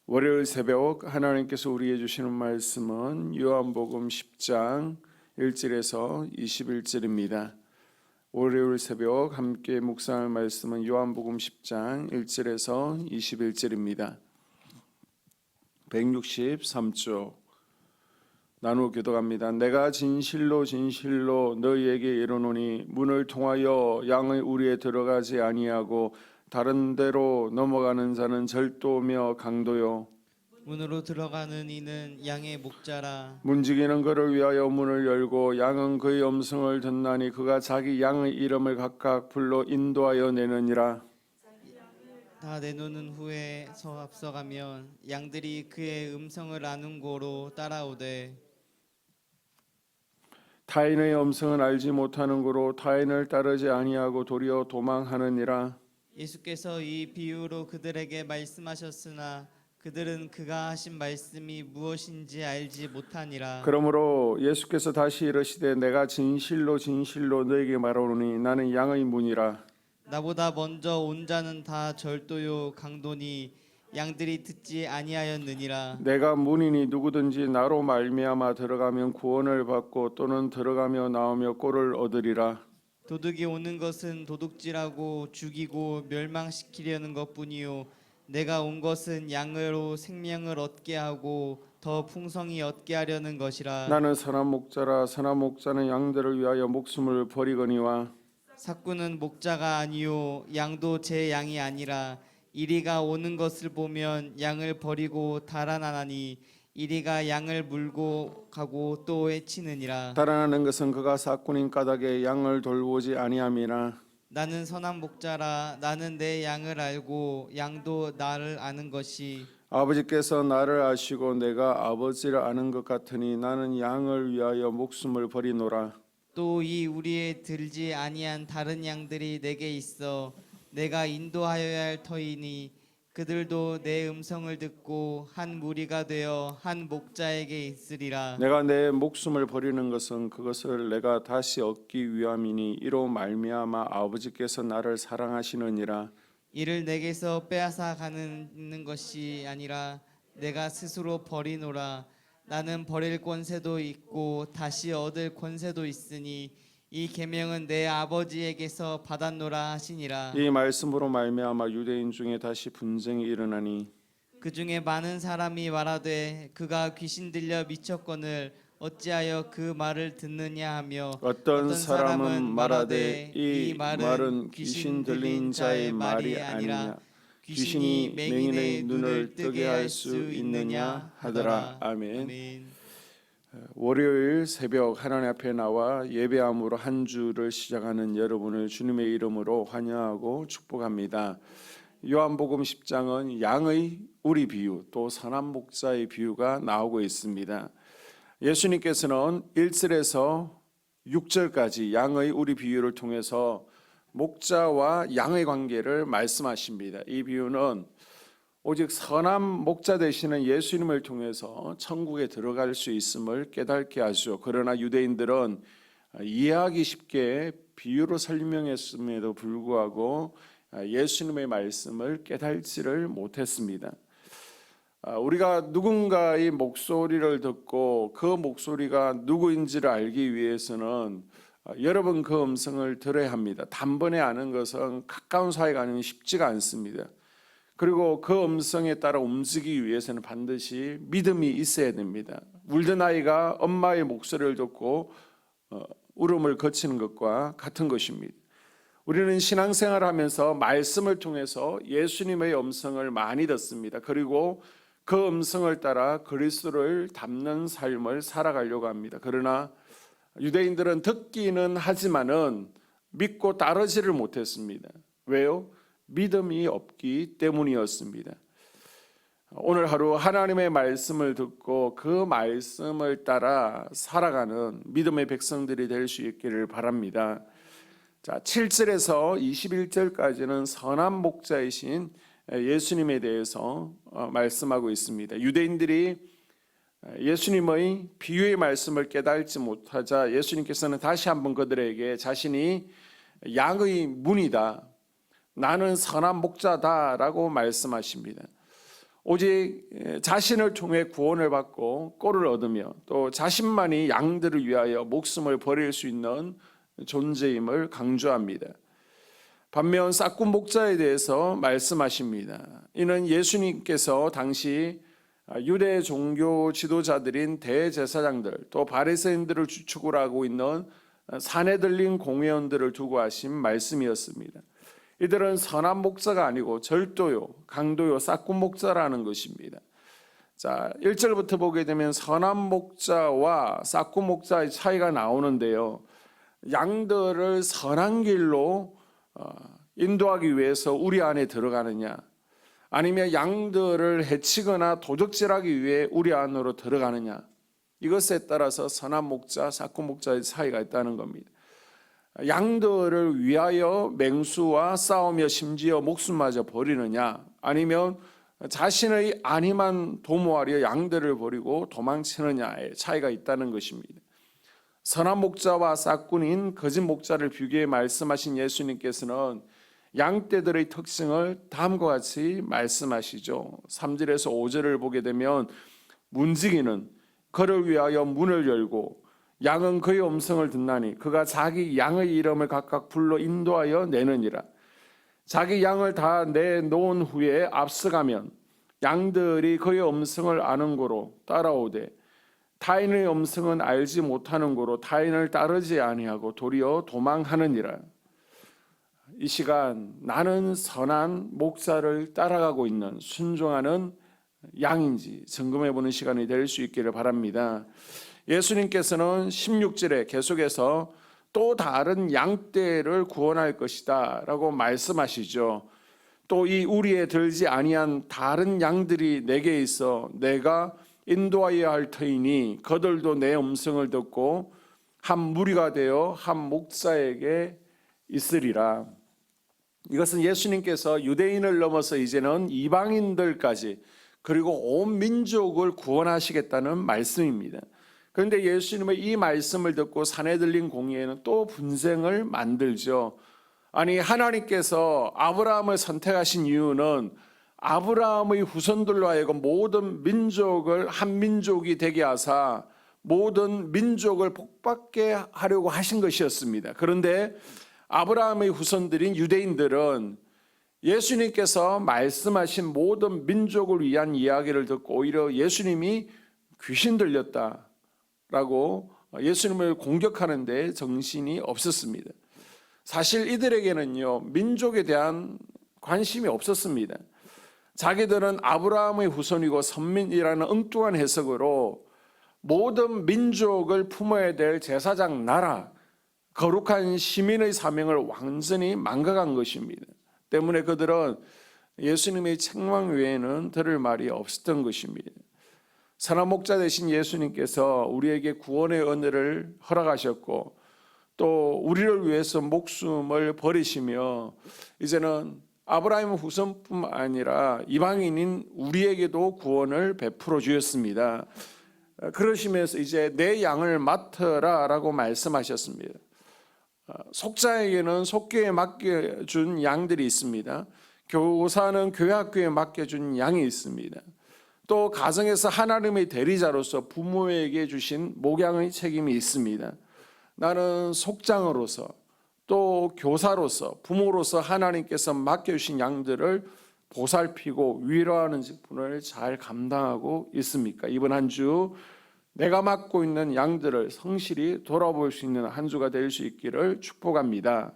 월요일 새벽 하나님께서 우리에게 주시는 말씀은 요한복음 10장 1절에서 21절입니다. 월요일 새벽 함께 묵상할 말씀은 요한복음 10장 1절에서 21절입니다. 163조 나누어 교독합니다. 내가 진실로 진실로 너희에게 이르노니 문을 통하여 양의 우리에 들어가지 아니하고 다른 데로 넘어가는 자는 절도며 강도요 문으로 들어가는 이는 양의 목자라. 문지기는 그를 위하여 문을 열고 양은 그의 음성을 듣나니 그가 자기 양의 이름을 각각 불러 인도하여 내느니라. 다 내놓는 후에 앞서가면 양들이 그의 음성을 아는 고로 따라오되 타인의 음성은 알지 못하는 고로 타인을 따르지 아니하고 도리어 도망하느니라. 예수께서 이 비유로 그들에게 말씀하셨으나 그들은 그가 하신 말씀이 무엇인지 알지 못하니라. 그러므로 예수께서 다시 이르시되 내가 진실로 진실로 너에게 말하노니 나는 양의 문이라. 나보다 먼저 온 자는 다 절도요 강도니 양들이 듣지 아니하였느니라. 내가 문이니 누구든지 나로 말미암아 들어가면 구원을 받고 또는 들어가며 나오며 꼴을 얻으리라. 도둑이 오는 것은 도둑질하고 죽이고 멸망시키려는 것뿐이요 내가 온 것은 양으로 생명을 얻게 하고 더 풍성히 얻게 하려는 것이라. 나는 선한 목자라. 선한 목자는 양들을 위하여 목숨을 버리거니와 삭구는 목자가 아니요 양도 제 양이 아니라 이리가 오는 것을 보면 양을 버리고 달아나나니 이리가 양을 물고 가고 또 해치느니라. 달아나는 것은 그가 삭군인 까닭에 양을 돌보지 아니함이라. 나는 선한 목자라. 나는 내 양을 알고 양도 나를 아는 것이 아버지께서 나를 아시고 내가 아버지를 아는 것 같으니 나는 양을 위하여 목숨을 버리노라. 또 이 우리에 들지 아니한 다른 양들이 내게 있어 내가 인도하여야 할 터이니 그들도 내 음성을 듣고 한 무리가 되어 한 목자에게 있으리라. 내가 내 목숨을 버리는 것은 그것을 내가 다시 얻기 위함이니 이로 말미암아 아버지께서 나를 사랑하시느니라. 이를 내게서 빼앗아 가는 것이 아니라 내가 스스로 버리노라. 나는 버릴 권세도 있고 다시 얻을 권세도 있으니 이 계명은 내 아버지에게서 받았노라 하시니라. 이 말씀으로 말미암아 유대인 중에 다시 분쟁이 일어나니 그 중에 많은 사람이 말하되 그가 귀신 들려 미쳤거늘 어찌하여 그 말을 듣느냐 하며 어떤 사람은 말하되 이 말은 귀신 들린 자의 말이 아니냐 귀신이 맹인의 눈을 뜨게 할 수 있느냐 하더라. 아멘. 월요일 새벽 하나님 앞에 나와 예배함으로 한 주를 시작하는 여러분을 주님의 이름으로 환영하고 축복합니다. 요한복음 10장은 양의 우리 비유 또 선한 목자의 비유가 나오고 있습니다. 예수님께서는 1절에서 6절까지 양의 우리 비유를 통해서 목자와 양의 관계를 말씀하십니다. 이 비유는 오직 선한 목자 되시는 예수님을 통해서 천국에 들어갈 수 있음을 깨닫게 하죠. 그러나 유대인들은 이해하기 쉽게 비유로 설명했음에도 불구하고 예수님의 말씀을 깨닫지를 못했습니다. 우리가 누군가의 목소리를 듣고 그 목소리가 누구인지를 알기 위해서는 여러 번 그 음성을 들어야 합니다. 단번에 아는 것은 가까운 사이가 아니면 쉽지가 않습니다. 그리고 그 음성에 따라 움직이기 위해서는 반드시 믿음이 있어야 됩니다. 울던 아이가 엄마의 목소리를 듣고 울음을 거치는 것과 같은 것입니다. 우리는 신앙생활을 하면서 말씀을 통해서 예수님의 음성을 많이 듣습니다. 그리고 그 음성을 따라 그리스도를 닮는 삶을 살아가려고 합니다. 그러나 유대인들은 듣기는 하지만은 믿고 따르지를 못했습니다. 왜요? 믿음이 없기 때문이었습니다. 오늘 하루 하나님의 말씀을 듣고 그 말씀을 따라 살아가는 믿음의 백성들이 될 수 있기를 바랍니다. 자, 7절에서 21절까지는 선한 목자이신 예수님에 대해서 말씀하고 있습니다. 유대인들이 예수님의 비유의 말씀을 깨달지 못하자 예수님께서는 다시 한번 그들에게 자신이 양의 문이다, 나는 선한 목자다라고 말씀하십니다. 오직 자신을 통해 구원을 받고 꼴을 얻으며 또 자신만이 양들을 위하여 목숨을 버릴 수 있는 존재임을 강조합니다. 반면 싹군 목자에 대해서 말씀하십니다. 이는 예수님께서 당시 유대 종교 지도자들인 대제사장들 또 바리새인들을 주축으로 하고 있는 사내들린 공회원들을 두고 하신 말씀이었습니다. 이들은 선한 목자가 아니고 절도요, 강도요, 싹군 목자라는 것입니다. 자, 1절부터 보게 되면 선한 목자와 싹군 목자의 차이가 나오는데요. 양들을 선한 길로 인도하기 위해서 우리 안에 들어가느냐, 아니면 양들을 해치거나 도적질하기 위해 우리 안으로 들어가느냐, 이것에 따라서 선한 목자, 싹군 목자의 차이가 있다는 겁니다. 양들을 위하여 맹수와 싸우며 심지어 목숨마저 버리느냐, 아니면 자신의 안위만 도모하려 양들을 버리고 도망치느냐의 차이가 있다는 것입니다. 선한 목자와 싹군인 거짓 목자를 비교해 말씀하신 예수님께서는 양떼들의 특징을 다음과 같이 말씀하시죠. 3절에서 5절을 보게 되면 문지기는 그를 위하여 문을 열고 양은 그의 음성을 듣나니 그가 자기 양의 이름을 각각 불러 인도하여 내느니라. 자기 양을 다 내놓은 후에 앞서가면 양들이 그의 음성을 아는 고로 따라오되 타인의 음성은 알지 못하는 고로 타인을 따르지 아니하고 도리어 도망하느니라. 이 시간 나는 선한 목자를 따라가고 있는 순종하는 양인지 점검해보는 시간이 될 수 있기를 바랍니다. 예수님께서는 16절에 계속해서 또 다른 양떼를 구원할 것이다 라고 말씀하시죠. 또 이 우리에 들지 아니한 다른 양들이 내게 있어 내가 인도하여야 할 터이니 그들도 내 음성을 듣고 한 무리가 되어 한 목자에게 있으리라. 이것은 예수님께서 유대인을 넘어서 이제는 이방인들까지 그리고 온 민족을 구원하시겠다는 말씀입니다. 그런데 예수님의 이 말씀을 듣고 사내들린 공의회는 또 분쟁을 만들죠. 아니, 하나님께서 아브라함을 선택하신 이유는 아브라함의 후손들로 하여금 모든 민족을 한 민족이 되게 하사 모든 민족을 복받게 하려고 하신 것이었습니다. 그런데 아브라함의 후손들인 유대인들은 예수님께서 말씀하신 모든 민족을 위한 이야기를 듣고 오히려 예수님이 귀신 들렸다라고 예수님을 공격하는 데 정신이 없었습니다. 사실 이들에게는요, 민족에 대한 관심이 없었습니다. 자기들은 아브라함의 후손이고 선민이라는 엉뚱한 해석으로 모든 민족을 품어야 될 제사장 나라, 거룩한 시민의 사명을 완전히 망각한 것입니다. 때문에 그들은 예수님의 책망 외에는 들을 말이 없었던 것입니다. 선한 목자 되신 예수님께서 우리에게 구원의 은혜를 허락하셨고 또 우리를 위해서 목숨을 버리시며 이제는 아브라함 후손뿐만 아니라 이방인인 우리에게도 구원을 베풀어 주셨습니다. 그러시면서 이제 내 양을 맡으라 라고 말씀하셨습니다. 속자에게는 속교에 맡겨준 양들이 있습니다. 교사는 교회 학교에 맡겨준 양이 있습니다. 또 가정에서 하나님의 대리자로서 부모에게 주신 목양의 책임이 있습니다. 나는 속장으로서 또 교사로서 부모로서 하나님께서 맡겨주신 양들을 보살피고 위로하는 직분을 잘 감당하고 있습니까? 이번 한 주 내가 맡고 있는 양들을 성실히 돌아볼 수 있는 한 주가 될 수 있기를 축복합니다.